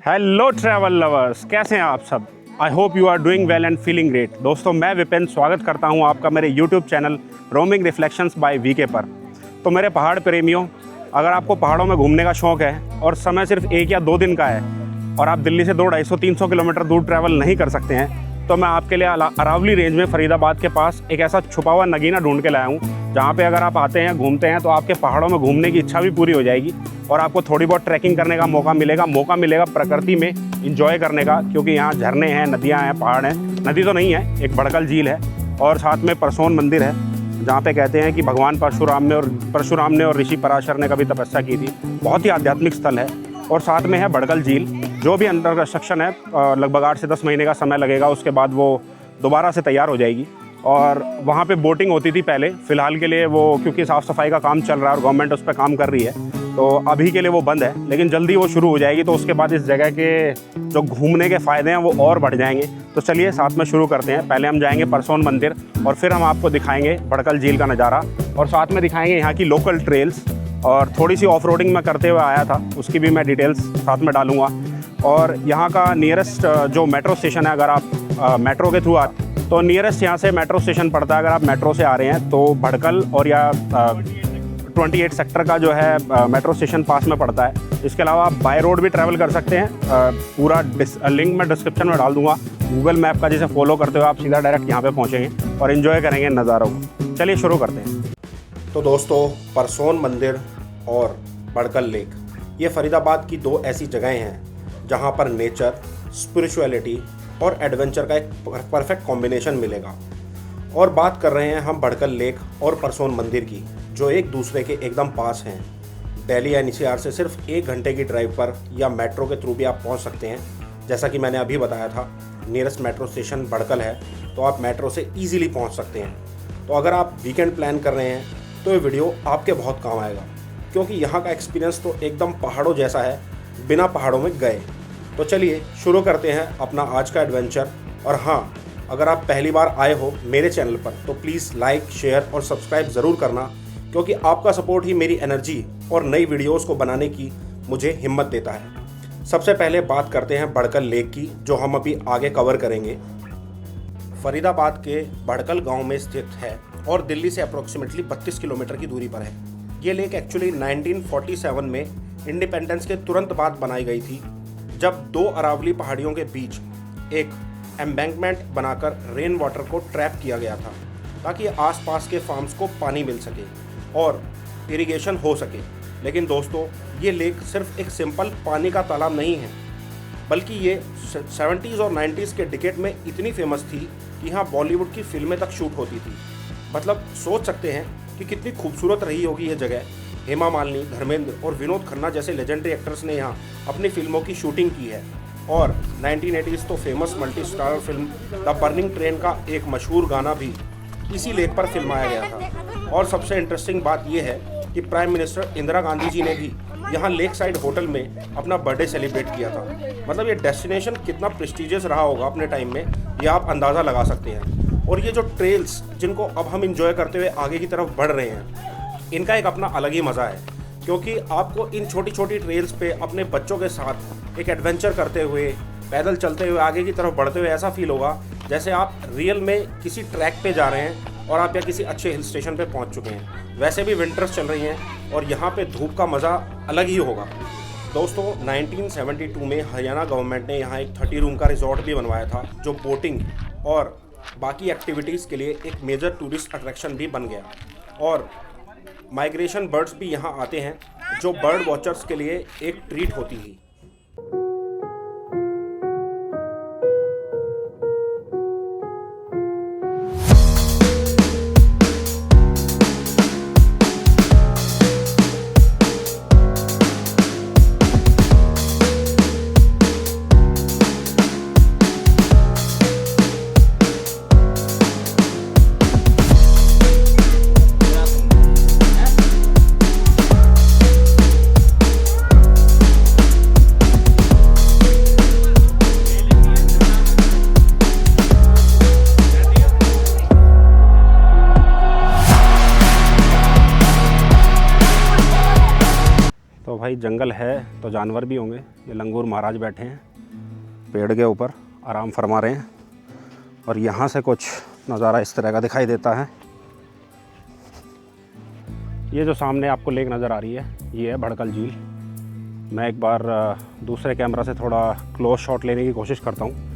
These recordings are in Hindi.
हेलो ट्रैवल लवर्स, कैसे हैं आप सब। I hope you are doing well and feeling great. दोस्तों, मैं विपिन स्वागत करता हूं आपका मेरे YouTube channel roaming reflections by VK पर। तो मेरे पहाड़ प्रेमियों, अगर आपको पहाड़ों में घूमने का शौक़ है और समय सिर्फ 1 या 2 दिन का है और आप दिल्ली से 200-250 किलोमीटर दूर ट्रैवल नहीं कर सकते हैं, तो मैं आपके लिए अरावली रेंज में फरीदाबाद के पास एक ऐसा छुपा हुआ नगीना ढूंढ के लाया हूँ, जहाँ पे अगर आप आते हैं, घूमते हैं, तो आपके पहाड़ों में घूमने की इच्छा भी पूरी हो जाएगी और आपको थोड़ी बहुत ट्रैकिंग करने का मौका मिलेगा प्रकृति में इंजॉय करने का, क्योंकि यहाँ झरने हैं, नदियाँ हैं, पहाड़ हैं। नदी तो नहीं है, एक भड़कल झील है और साथ में परसोन मंदिर है, जहाँ पे कहते हैं कि भगवान परशुराम ने और ऋषि पराशर ने कभी तपस्या की थी। बहुत ही आध्यात्मिक स्थल है और साथ में है भड़कल झील, जो भी अंडर कंस्ट्रक्शन है। लगभग 8 से 10 महीने का समय लगेगा, उसके बाद वो दोबारा से तैयार हो जाएगी। और वहाँ पे बोटिंग होती थी पहले, फ़िलहाल के लिए वो, क्योंकि साफ़ सफाई का काम चल रहा है और गवर्नमेंट उस पर काम कर रही है, तो अभी के लिए वो बंद है, लेकिन जल्दी वो शुरू हो जाएगी। तो उसके बाद इस जगह के जो घूमने के फ़ायदे हैं वो और बढ़ जाएंगे। तो चलिए साथ में शुरू करते हैं। पहले हम जाएंगे परसोन मंदिर और फिर हम आपको दिखाएंगे भड़कल झील का नज़ारा और साथ में दिखाएंगे यहाँ की लोकल ट्रेल्स। और थोड़ी सी ऑफ रोडिंग मैं करते हुए आया था, उसकी भी मैं डिटेल्स साथ में डालूँगा। और यहाँ का नियरेस्ट जो मेट्रो स्टेशन है, अगर आप मेट्रो के थ्रू आते तो नियरेस्ट यहाँ से मेट्रो स्टेशन पड़ता है। अगर आप मेट्रो से आ रहे हैं तो भड़कल और या 28 सेक्टर का जो है मेट्रो स्टेशन पास में पड़ता है। इसके अलावा आप बाय रोड भी ट्रैवल कर सकते हैं। पूरा लिंक मैं डिस्क्रिप्शन में डाल दूँगा। गूगल मैप का जिसे फॉलो करते हुए आप सीधा डायरेक्ट यहाँ पे पहुँचेंगे और इन्जॉय करेंगे नज़ारों को। चलिए शुरू करते हैं। तो दोस्तों, परसोन मंदिर और भड़कल लेक, ये फरीदाबाद की 2 ऐसी जगहें हैं जहाँ पर नेचर, स्पिरिचुअलिटी और एडवेंचर का एक परफेक्ट कॉम्बिनेशन मिलेगा। और बात कर रहे हैं हम भड़कल लेक और परसोन मंदिर की, जो एक दूसरे के एकदम पास हैं। दिल्ली एनसीआर से सिर्फ 1 घंटे की ड्राइव पर या मेट्रो के थ्रू भी आप पहुंच सकते हैं। जैसा कि मैंने अभी बताया था, नियरेस्ट मेट्रो स्टेशन भड़कल है, तो आप मेट्रो से ईजिली पहुंच सकते हैं। तो अगर आप वीकेंड प्लान कर रहे हैं तो ये वीडियो आपके बहुत काम आएगा, क्योंकि यहाँ का एक्सपीरियंस तो एकदम पहाड़ों जैसा है, बिना पहाड़ों में गए। तो चलिए शुरू करते हैं अपना आज का एडवेंचर। और हाँ, अगर आप पहली बार आए हो मेरे चैनल पर तो प्लीज़ लाइक, शेयर और सब्सक्राइब ज़रूर करना, क्योंकि आपका सपोर्ट ही मेरी एनर्जी और नई वीडियोस को बनाने की मुझे हिम्मत देता है। सबसे पहले बात करते हैं भड़कल लेक की, जो हम अभी आगे कवर करेंगे। फरीदाबाद के भड़कल गाँव में स्थित है और दिल्ली से अप्रोक्सीमेटली 32 किलोमीटर की दूरी पर है। ये लेक एक्चुअली 1947 में इंडिपेंडेंस के तुरंत बाद बनाई गई थी, जब 2 अरावली पहाड़ियों के बीच एक एम्बैंकमेंट बनाकर रेन वाटर को ट्रैप किया गया था, ताकि आसपास के फार्म्स को पानी मिल सके और इरिगेशन हो सके। लेकिन दोस्तों, ये लेक सिर्फ एक सिंपल पानी का तालाब नहीं है, बल्कि ये 70s और 90s के डिकेड में इतनी फेमस थी कि यहाँ बॉलीवुड की फिल्में तक शूट होती थी। मतलब सोच सकते हैं कि कितनी खूबसूरत रही होगी ये जगह। हेमा मालिनी, धर्मेंद्र और विनोद खन्ना जैसे लेजेंडरी एक्टर्स ने यहाँ अपनी फिल्मों की शूटिंग की है। और 1980s तो famous multi starrer film the burning train का एक मशहूर गाना भी इसी लेक पर फिल्माया गया था। और सबसे इंटरेस्टिंग बात यह है कि प्राइम मिनिस्टर इंदिरा गांधी जी ने भी यहाँ लेक साइड होटल में अपना बर्थडे सेलिब्रेट किया था। मतलब ये डेस्टिनेशन कितना प्रेस्टिजियस रहा होगा अपने टाइम में, ये आप अंदाज़ा लगा सकते हैं। और ये जो ट्रेल्स जिनको अब हम इंजॉय करते हुए आगे की तरफ बढ़ रहे हैं, इनका एक अपना अलग ही मज़ा है, क्योंकि आपको इन छोटी छोटी ट्रेल्स पे अपने बच्चों के साथ एक एडवेंचर करते हुए, पैदल चलते हुए आगे की तरफ बढ़ते हुए ऐसा फील होगा जैसे आप रियल में किसी ट्रैक पे जा रहे हैं और आप या किसी अच्छे हिल स्टेशन पे पहुंच चुके हैं। वैसे भी विंटर्स चल रही हैं और यहाँ पे धूप का मज़ा अलग ही होगा। दोस्तों, 1972 में हरियाणा गवर्नमेंट ने यहाँ एक 30 रूम का रिजॉर्ट भी बनवाया था, जो बोटिंग और बाकी एक्टिविटीज़ के लिए एक मेजर टूरिस्ट अट्रैक्शन भी बन गया। और माइग्रेशन बर्ड्स भी यहाँ आते हैं, जो बर्ड वॉचर्स के लिए एक ट्रीट होती है। भाई जंगल है तो जानवर भी होंगे। ये लंगूर महाराज बैठे हैं पेड़ के ऊपर, आराम फरमा रहे हैं। और यहाँ से कुछ नज़ारा इस तरह का दिखाई देता है। ये जो सामने आपको लेक नज़र आ रही है, ये है भड़कल झील। मैं एक बार दूसरे कैमरा से थोड़ा क्लोज शॉट लेने की कोशिश करता हूँ।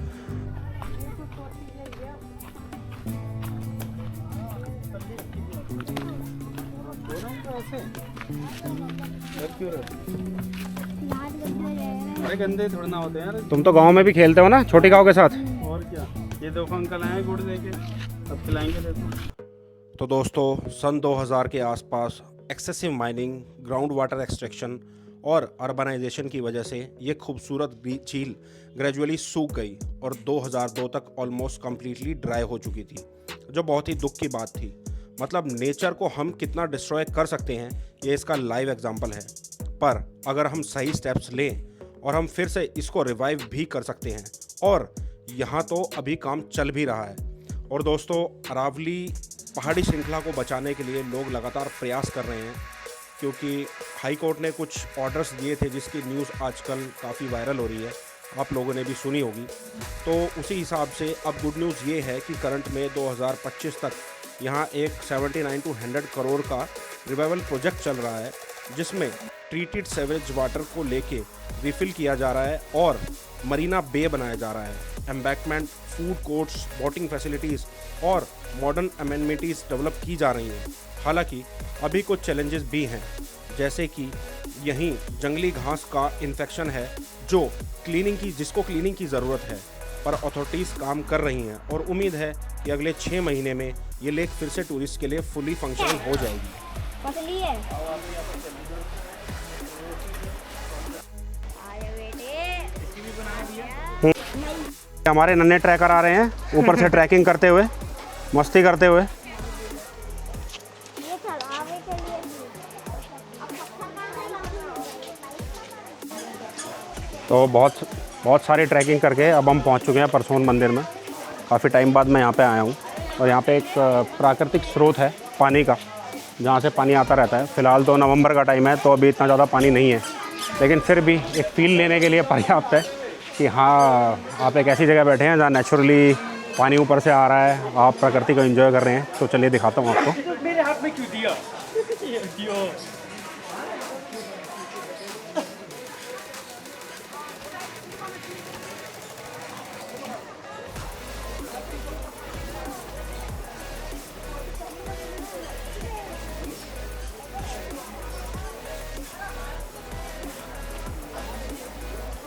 अरे गंदे थोड़ा ना होते हैं यार। तुम तो गांव में भी खेलते हो ना छोटी गांव के साथ। और क्या, ये देखो अंकल आए गुड़ लेके, अब खिलाएंगे। देखो तो दोस्तों, सन 2000 के आसपास excessive mining, ground water extraction और अर्बनाइजेशन की वजह से ये खूबसूरत झील ग्रेजुअली सूख गई और 2002 तक ऑलमोस्ट कम्प्लीटली ड्राई हो चुकी थी, जो बहुत ही दुख की बात थी। मतलब नेचर को हम कितना डिस्ट्रॉय कर सकते हैं, ये इसका लाइव एग्जाम्पल है। पर अगर हम सही स्टेप्स लें और हम फिर से इसको रिवाइव भी कर सकते हैं। और यहाँ तो अभी काम चल भी रहा है। और दोस्तों, अरावली पहाड़ी श्रृंखला को बचाने के लिए लोग लगातार प्रयास कर रहे हैं, क्योंकि हाई कोर्ट ने कुछ ऑर्डर्स दिए थे जिसकी न्यूज़ आजकल काफ़ी वायरल हो रही है, आप लोगों ने भी सुनी होगी। तो उसी हिसाब से अब गुड न्यूज़ ये है कि करंट में 2025 तक यहाँ एक 79 to 100 करोड़ का रिवाइवल प्रोजेक्ट चल रहा है, जिसमें ट्रीटेड सेवेज वाटर को लेके रिफ़िल किया जा रहा है और मरीना बे बनाया जा रहा है। Embankment, food courts, boating facilities और मॉडर्न अमेनिटीज़ डेवलप की जा रही हैं। हालांकि अभी कुछ चैलेंजेस भी हैं, जैसे कि यहीं जंगली घास का इन्फेक्शन है जिसको क्लीनिंग की ज़रूरत है। पर अथॉरिटीज़ काम कर रही हैं और उम्मीद है कि अगले 6 महीने में ये लेक फिर से टूरिस्ट के लिए फुली फंक्शनल हो जाएगी। पतली है। हमारे नन्हे ट्रैकर आ रहे हैं ऊपर से ट्रैकिंग करते हुए, मस्ती करते हुए। तो बहुत सारी ट्रैकिंग करके अब हम पहुंच चुके हैं परसोन मंदिर में। काफ़ी टाइम बाद मैं यहाँ पे आया हूँ और यहाँ पे एक प्राकृतिक स्रोत है पानी का, जहाँ से पानी आता रहता है। फ़िलहाल तो नवंबर का टाइम है तो अभी इतना ज़्यादा पानी नहीं है, लेकिन फिर भी एक फील लेने के लिए पर्याप्त है कि हाँ, आप एक ऐसी जगह बैठे हैं जहाँ नेचुरली पानी ऊपर से आ रहा है, आप प्रकृति को एंजॉय कर रहे हैं। तो चलिए दिखाता हूँ आपको। मेरे हाथ में क्यों दिया?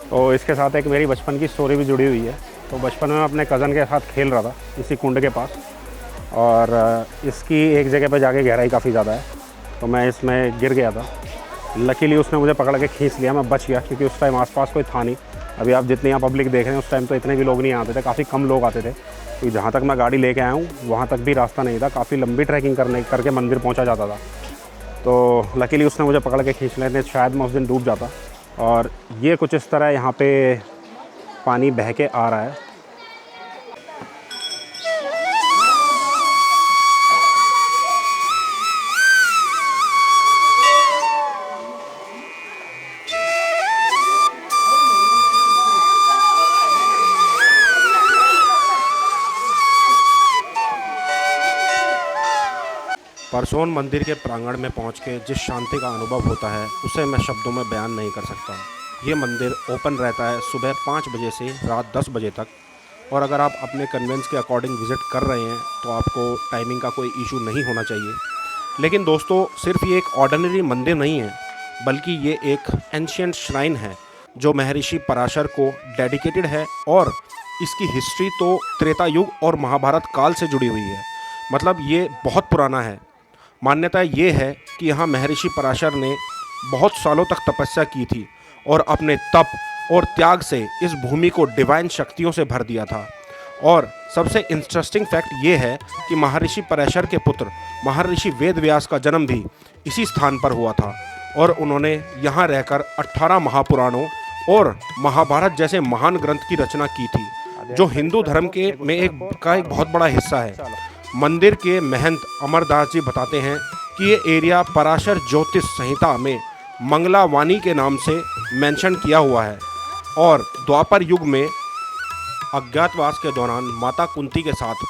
तो इसके साथ एक मेरी बचपन की स्टोरी भी जुड़ी हुई है। तो बचपन में मैं अपने कज़न के साथ खेल रहा था इसी कुंड के पास, और इसकी एक जगह पर जाके गहराई काफ़ी ज़्यादा है, तो मैं इसमें गिर गया था। लकीली उसने मुझे पकड़ के खींच लिया, मैं बच गया, क्योंकि उस टाइम आसपास कोई था नहीं। अभी आप जितनी यहाँ पब्लिक देख रहे हैं, उस टाइम तो इतने भी लोग नहीं आते थे, काफ़ी कम लोग आते थे। तो जहाँ तक मैं गाड़ी लेके आया हूँ वहाँ तक भी रास्ता नहीं था, काफ़ी लंबी ट्रैकिंग करके मंदिर पहुँचा जाता था। तो लकीली उसने मुझे पकड़ के खींच लिया, नहीं शायद मैं उस दिन डूब जाता। और ये कुछ इस तरह यहाँ पे पानी बह के आ रहा है। परसोन मंदिर के प्रांगण में पहुंच के जिस शांति का अनुभव होता है, उसे मैं शब्दों में बयान नहीं कर सकता। ये मंदिर ओपन रहता है सुबह 5 बजे से रात 10 बजे तक, और अगर आप अपने कन्वेंस के अकॉर्डिंग विज़िट कर रहे हैं तो आपको टाइमिंग का कोई इशू नहीं होना चाहिए। लेकिन दोस्तों, सिर्फ ये एक ऑर्डिनरी मंदिर नहीं है, बल्कि ये एक एंशिएंट श्राइन है जो महर्षि पराशर को डेडिकेटेड है, और इसकी हिस्ट्री तो त्रेता युग और महाभारत काल से जुड़ी हुई है। मतलब ये बहुत पुराना है। मान्यता ये है कि यहाँ महर्षि पराशर ने बहुत सालों तक तपस्या की थी और अपने तप और त्याग से इस भूमि को डिवाइन शक्तियों से भर दिया था। और सबसे इंटरेस्टिंग फैक्ट ये है कि महर्षि पराशर के पुत्र महर्षि वेदव्यास का जन्म भी इसी स्थान पर हुआ था, और उन्होंने यहाँ रहकर 18 महापुराणों और महाभारत जैसे महान ग्रंथ की रचना की थी, जो हिंदू धर्म के में एक बहुत बड़ा हिस्सा है। मंदिर के महंत अमरदास जी बताते हैं कि ये एरिया पराशर ज्योतिष संहिता में मंगलावानी के नाम से मेंशन किया हुआ है और द्वापर युग में अज्ञातवास के दौरान माता कुंती के साथ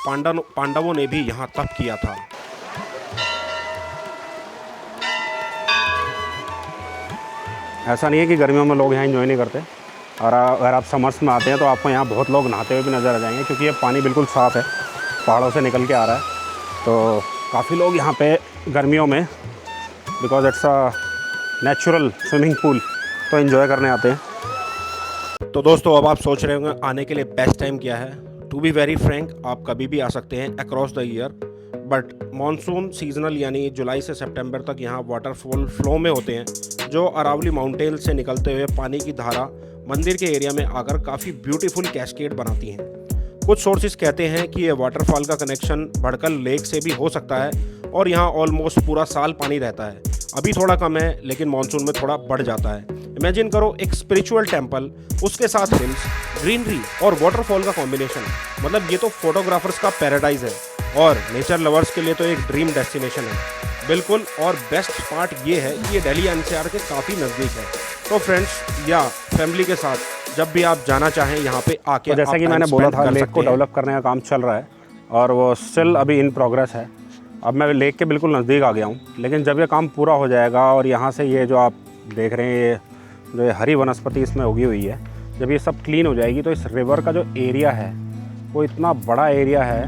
पांडवों ने भी यहाँ तप किया था। ऐसा नहीं है कि गर्मियों में लोग यहाँ एंजॉय नहीं करते, और अगर आप समर्स में आते हैं तो आपको यहाँ बहुत लोग नहाते हुए भी नज़र आ जाएंगे, क्योंकि ये पानी बिल्कुल साफ़ है, पहाड़ों से निकल के आ रहा है। तो काफ़ी लोग यहाँ पे गर्मियों में, because it's a natural swimming pool, तो एंजॉय करने आते हैं। तो दोस्तों अब आप सोच रहे होंगे आने के लिए बेस्ट टाइम क्या है। टू बी वेरी फ्रैंक, आप कभी भी आ सकते हैं across the year, but monsoon seasonal यानी जुलाई से सितंबर तक यहाँ वाटरफॉल फ्लो में होते हैं, जो अरावली माउंटेन से निकलते हुए पानी की धारा मंदिर के एरिया में आकर काफ़ी ब्यूटीफुल कैस्केड बनाती हैं। कुछ सोर्सेज कहते हैं कि ये वाटरफॉल का कनेक्शन भड़कल लेक से भी हो सकता है और यहाँ ऑलमोस्ट पूरा साल पानी रहता है। अभी थोड़ा कम है, लेकिन मानसून में थोड़ा बढ़ जाता है। इमेजिन करो एक स्पिरिचुअल टेम्पल, उसके साथ हिल्स, ग्रीनरी और वाटरफॉल का कॉम्बिनेशन, मतलब ये तो फोटोग्राफर्स का पैराडाइज है और नेचर लवर्स के लिए तो एक ड्रीम डेस्टिनेशन है बिल्कुल। और बेस्ट पार्ट ये है कि ये दिल्ली एनसीआर के काफ़ी नज़दीक है। तो फ्रेंड्स या फैमिली के साथ जब भी आप जाना चाहें यहाँ पे आके, तो जैसा कि मैंने बोला था, लेक को डेवलप करने का काम चल रहा है और वो स्टिल अभी इन प्रोग्रेस है। अब मैं लेक के बिल्कुल नज़दीक आ गया हूँ, लेकिन जब ये काम पूरा हो जाएगा और यहाँ से ये जो आप देख रहे हैं, ये जो हरी वनस्पति इसमें उगी हुई है, जब ये सब क्लीन हो जाएगी तो इस रिवर का जो एरिया है वो इतना बड़ा एरिया है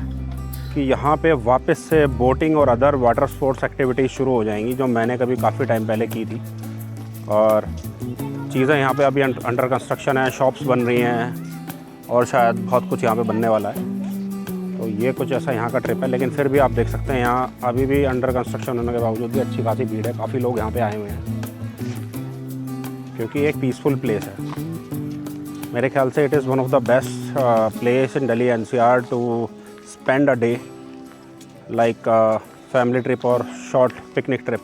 कि यहाँ पे वापस से बोटिंग और अदर वाटर स्पोर्ट्स एक्टिविटीज़ शुरू हो जाएंगी, जो मैंने कभी काफ़ी टाइम पहले की थी। और चीज़ें यहाँ पे अभी अंडर कंस्ट्रक्शन है, शॉप्स बन रही हैं और शायद बहुत कुछ यहाँ पे बनने वाला है। तो ये कुछ ऐसा यहाँ का ट्रिप है, लेकिन फिर भी आप देख सकते हैं यहाँ अभी भी अंडर कंस्ट्रक्शन होने के बावजूद भी अच्छी खासी भीड़ है, काफ़ी लोग यहाँ पे आए हुए हैं, क्योंकि एक पीसफुल प्लेस है। मेरे ख्याल से it is one of the best place in Delhi NCR to spend a day like a family trip or short picnic trip।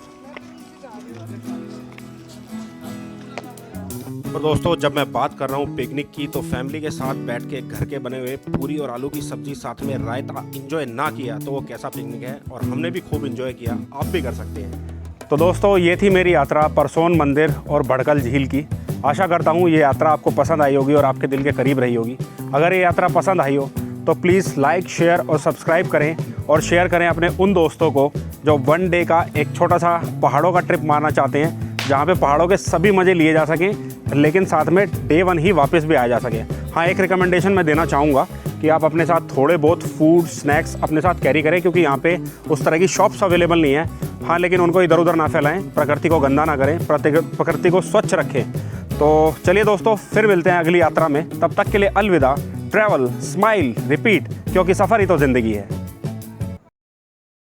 और दोस्तों जब मैं बात कर रहा हूँ पिकनिक की, तो फैमिली के साथ बैठ के घर के बने हुए पूरी और आलू की सब्जी साथ में रायता एंजॉय ना किया तो वो कैसा पिकनिक है। और हमने भी खूब एंजॉय किया, आप भी कर सकते हैं। तो दोस्तों ये थी मेरी यात्रा परसोन मंदिर और भड़कल झील की। आशा करता हूँ ये यात्रा आपको पसंद आई होगी और आपके दिल के करीब रही होगी। अगर ये यात्रा पसंद आई हो तो प्लीज़ लाइक, शेयर और सब्सक्राइब करें और शेयर करें अपने उन दोस्तों को जो वन डे का एक छोटा सा पहाड़ों का ट्रिप मारना चाहते हैं, जहाँ पे पहाड़ों के सभी मज़े लिए जा सकें, लेकिन साथ में डे 1 ही वापस भी आया जा सके। हाँ, एक रिकमेंडेशन मैं देना चाहूँगा कि आप अपने साथ थोड़े बहुत फूड स्नैक्स अपने साथ कैरी करें, क्योंकि यहाँ पे उस तरह की शॉप्स अवेलेबल नहीं है। हाँ, लेकिन उनको इधर उधर ना फैलाएं, प्रकृति को गंदा ना करें, प्रकृति को स्वच्छ रखें। तो चलिए दोस्तों, फिर मिलते हैं अगली यात्रा में। तब तक के लिए अलविदा। ट्रैवल, स्माइल, रिपीट, क्योंकि सफ़र ही तो ज़िंदगी है।